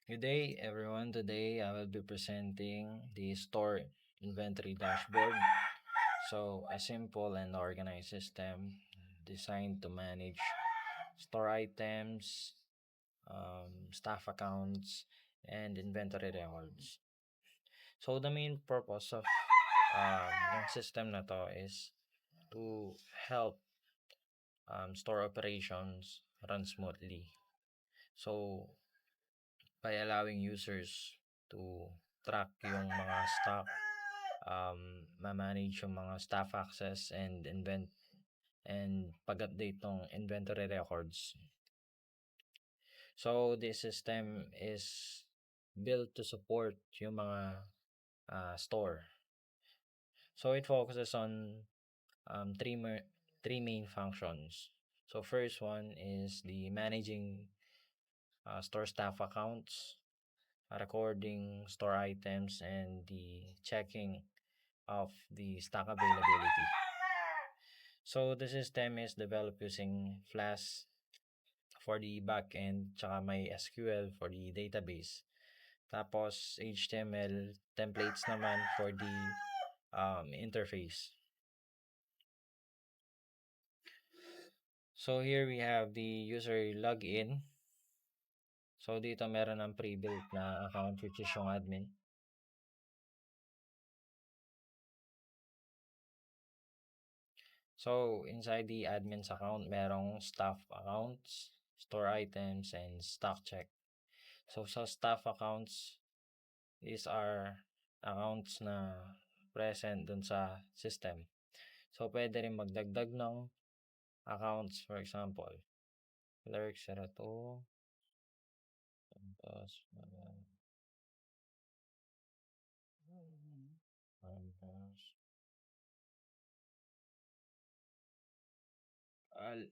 Good day, everyone. Today I will be presenting the store inventory dashboard. So, a simple and organized system designed to manage store items, staff accounts, and inventory records. So, the main purpose of yung system na to is to help store operations run smoothly. So, by allowing users to track yung mga stock, ma-manage yung mga staff access and pag-update ng inventory records. So this system is built to support yung mga store. So it focuses on three main functions. So first one is the managing store staff accounts, recording store items, and the checking of the stock availability. So the system is developed using Flash for the backend, tsaka may SQL for the database. Tapos HTML templates naman for the interface. So here we have the user login. So dito meron ng pre-built na account which is yung admin. So inside the admin's account, merong staff accounts, store items, and stock check. So sa staff accounts, these are accounts na present dun sa system. So pwede rin magdagdag ng accounts, for example, clerk 02, tapos al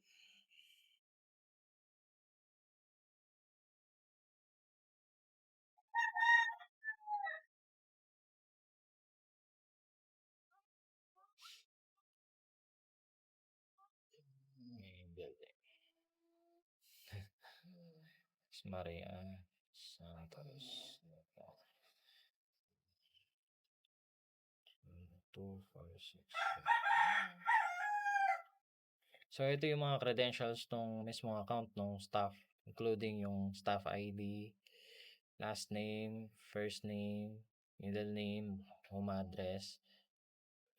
building. Maria Santos. 2, 4, 6. So ito yung mga credentials ng mismong account ng staff, including yung staff ID, last name, first name, middle name, home address,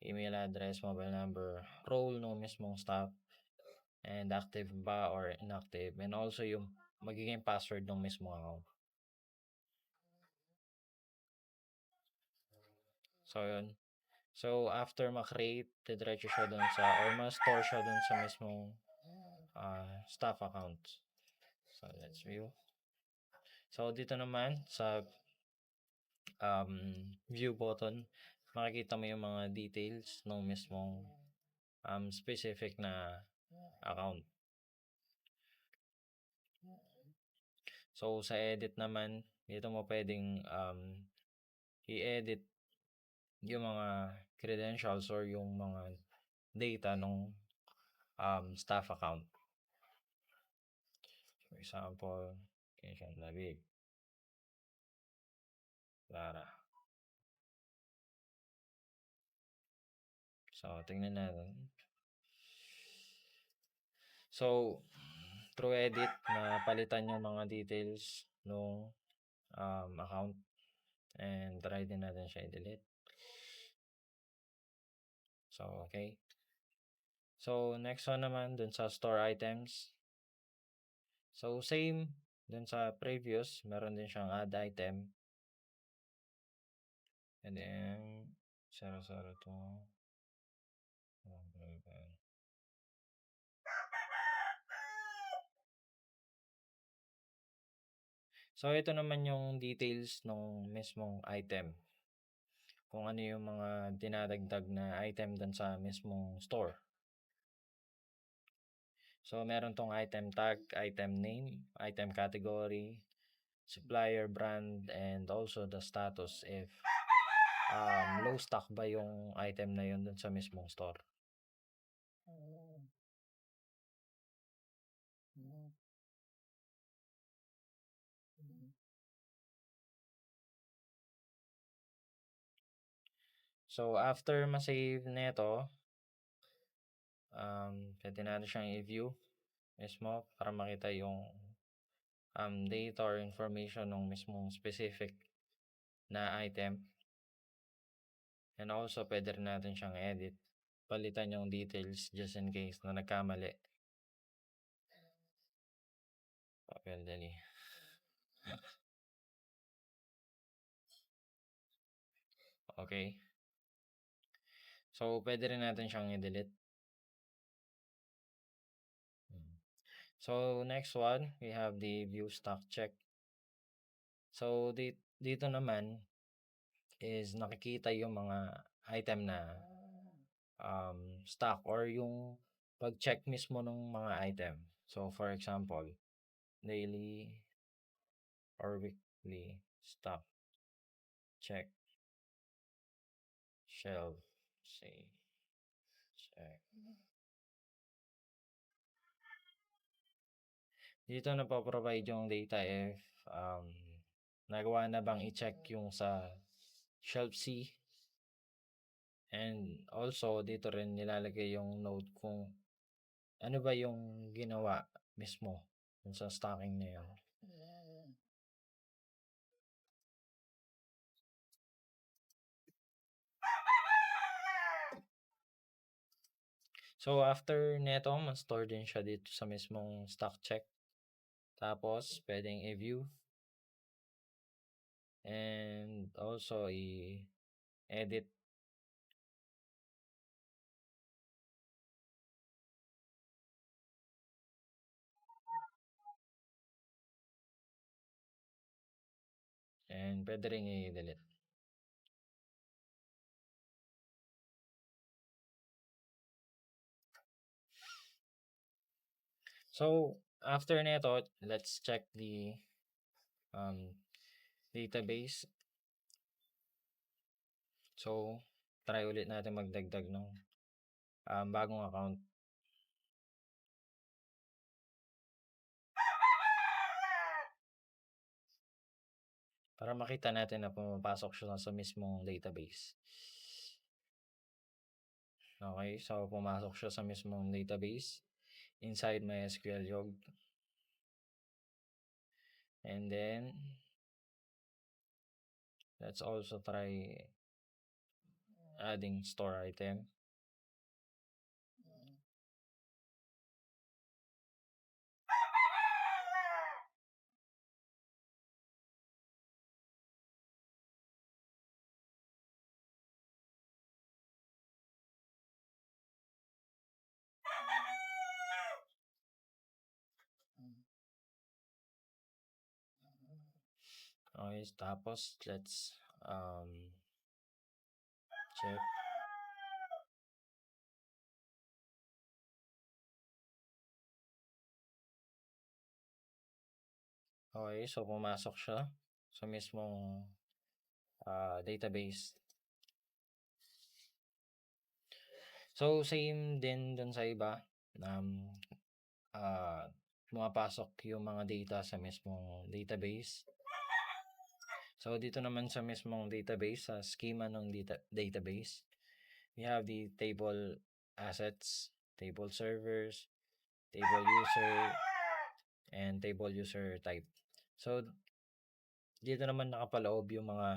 email address, mobile number, role ng mismong staff, and active ba or inactive, and also yung magiging password ng mismong account. So yun. So after ma-create, diretso siya dun sa, or ma-store siya dun sa mismong staff account. So let's view. So dito naman sa view button, makikita mo yung mga details ng mismong specific na account. So sa edit naman, dito mo pwedeng i-edit yung mga credentials or yung mga data ng staff account. For example, Quezon Labig, Clara. So tingnan natin. So through edit, na palitan yung mga details ng account, and try din natin siya i-delete. So okay. So next one naman dun sa store items. So same dun sa previous, meron din siyang add item. And then 002. So ito naman yung details ng mismong item. Kung ano yung mga dinadagdag na item dun sa mismong store. So meron tong item tag, item name, item category, supplier brand, and also the status if low stock ba yung item na yun dun sa mismong store. So, after ma-save nito, pwede natin siyang i-view mismo para makita yung data or information ng mismong specific na item. And also, pwede rin natin siyang edit. Palitan yung details just in case na nagkamali. Papel dali. Okay. So, pwede rin natin siyang i-delete. So, next one, we have the view stock check. So, dito naman is nakikita yung mga item na stock or yung pag-check mismo ng mga item. So, for example, daily or weekly stock check shelf say check. Dito na provide yung data if nagawa na bang i-check yung sa shelf C. And also, dito rin nilalagay yung note kung ano ba yung ginawa mismo dun sa stocking na yun. So, after neto, ma-store din siya dito sa mismong stock check. Tapos, pwedeng i-view. And also, i-edit. And pwede rin i-delete. So, after neto, let's check the database. So, try ulit natin magdagdag ng bagong account. Para makita natin na pumapasok siya sa mismong database. Okay, so pumasok siya sa mismong database inside MySQL Yog. And then, let's also try adding store item. Okay, tapos let's check. Okay, so pumasok siya sa mismong database. So, same din dun sa iba. Pumapasok yung mga data sa mismong database. So, dito naman sa mismong database, sa schema ng database, we have the table assets, table servers, table user, and table user type. So, dito naman nakapaloob yung mga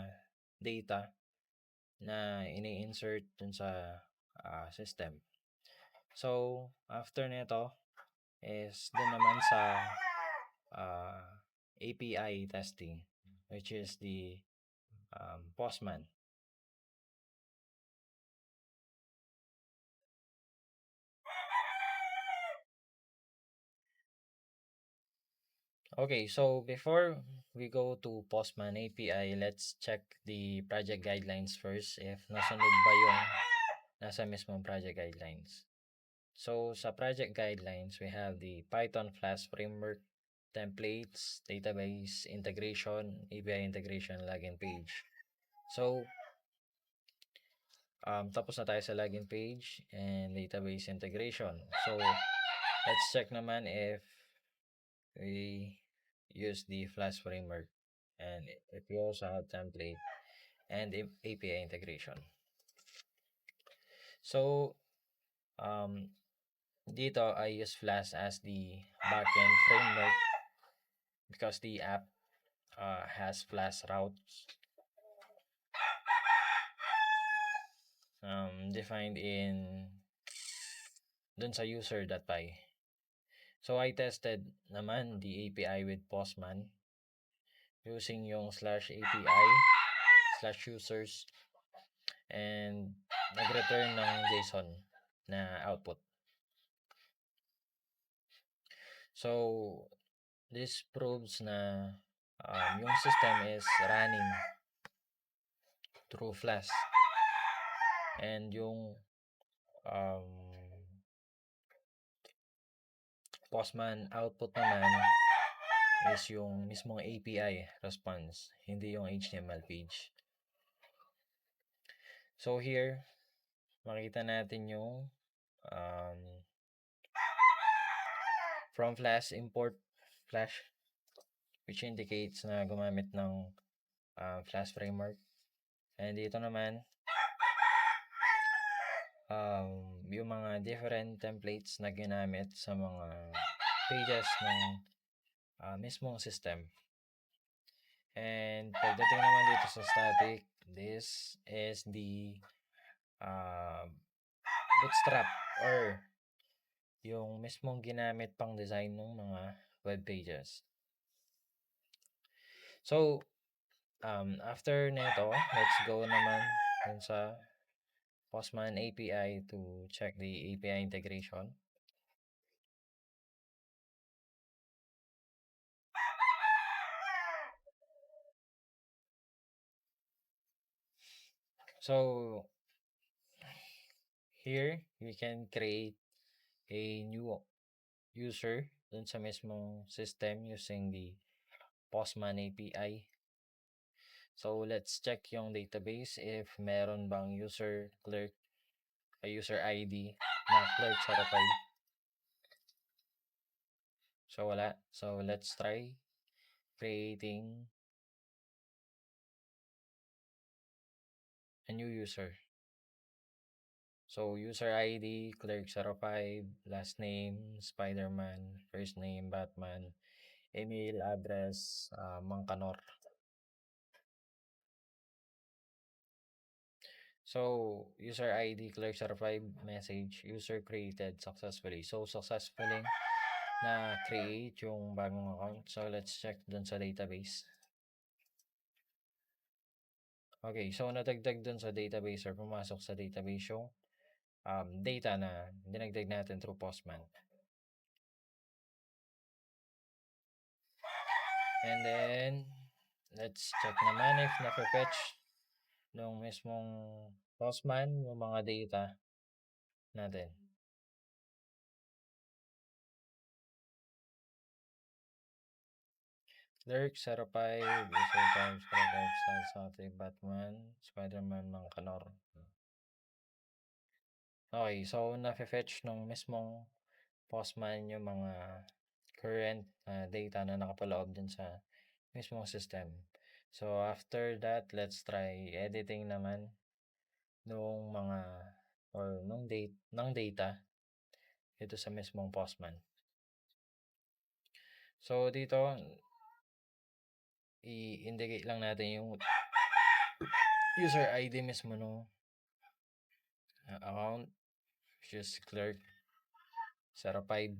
data na ini-insert dun sa system. So, after nito is dun naman sa API testing, which is the Postman. Okay, so before we go to Postman API, let's check the project guidelines first if nasunod ba yung nasa mismong project guidelines. So, sa project guidelines, we have the Python Flask Framework, templates, database integration, API integration, login page. So, tapos na tayo sa login page and database integration. So, let's check naman if we use the Flask framework and if we also have template and API integration. So, dito I use Flask as the backend framework because the app has Flask routes defined in dun sa user.py. So I tested naman the API with Postman using yung /API/users and nag-return ng JSON na output. So this proves na yung system is running through Flask and yung Postman output naman is yung mismong API response, hindi yung HTML page. So here, makita natin yung from Flask import Flash, which indicates na gumamit ng Flask framework. And dito naman, yung mga different templates na ginamit sa mga pages ng mismong system. And pagdating naman dito sa static, this is the bootstrap or yung mismong ginamit pang design ng mga web pages. So, after nito, let's go naman dun sa Postman API to check the API integration. So, here, you can create a new user dun sa mismong system using the Postman API. So, let's check yung database if meron bang user ID na clerk certified. So, wala. So, let's try creating a new user. So, user ID, clerk05, last name, Spider-Man, first name, Batman, email address, Mangkanor. So, user ID, clerk05, message, user created successfully. So, successfully na create yung bagong account. So, let's check dun sa database. Okay, so nadagdag dun sa database or pumasok sa database yung data na dinagdag natin through Postman. And then, let's check naman if na-fetch nung mismong Postman yung mga data natin. Lurk, Serapay, Visual Times, Starting Batman, Spider-Man, Mangkanor. Okay, so na-fetch nung mismong Postman yung mga current data na nakapaloob din sa mismong system. So after that, let's try editing naman nung mga or nung data ito sa mismong Postman. So dito i-indicate lang natin yung user ID mismo no account, which is clerk 05,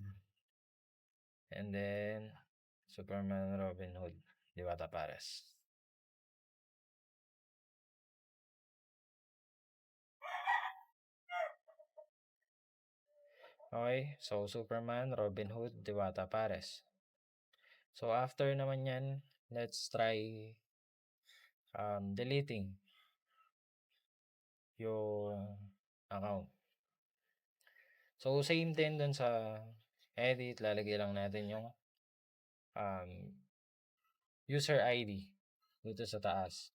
and then Superman Robin Hood Diwata Pares. Okay, so Superman, Robin Hood, Diwata Pares. So after naman yan, let's try deleting yung account. So same din dun sa edit, lalagay lang natin yung user ID dito sa taas.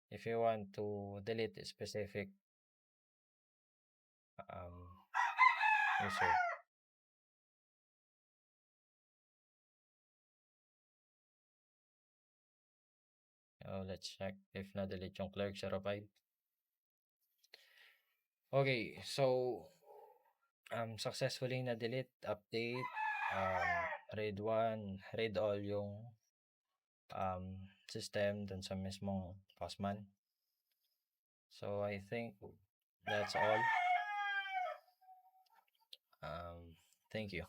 If you want to delete a specific user. Let's check if na-delete yung clerk05. Okay, so successfully na-delete, update, read one, read all yung system dun sa mismong Postman. So I think that's all. Thank you.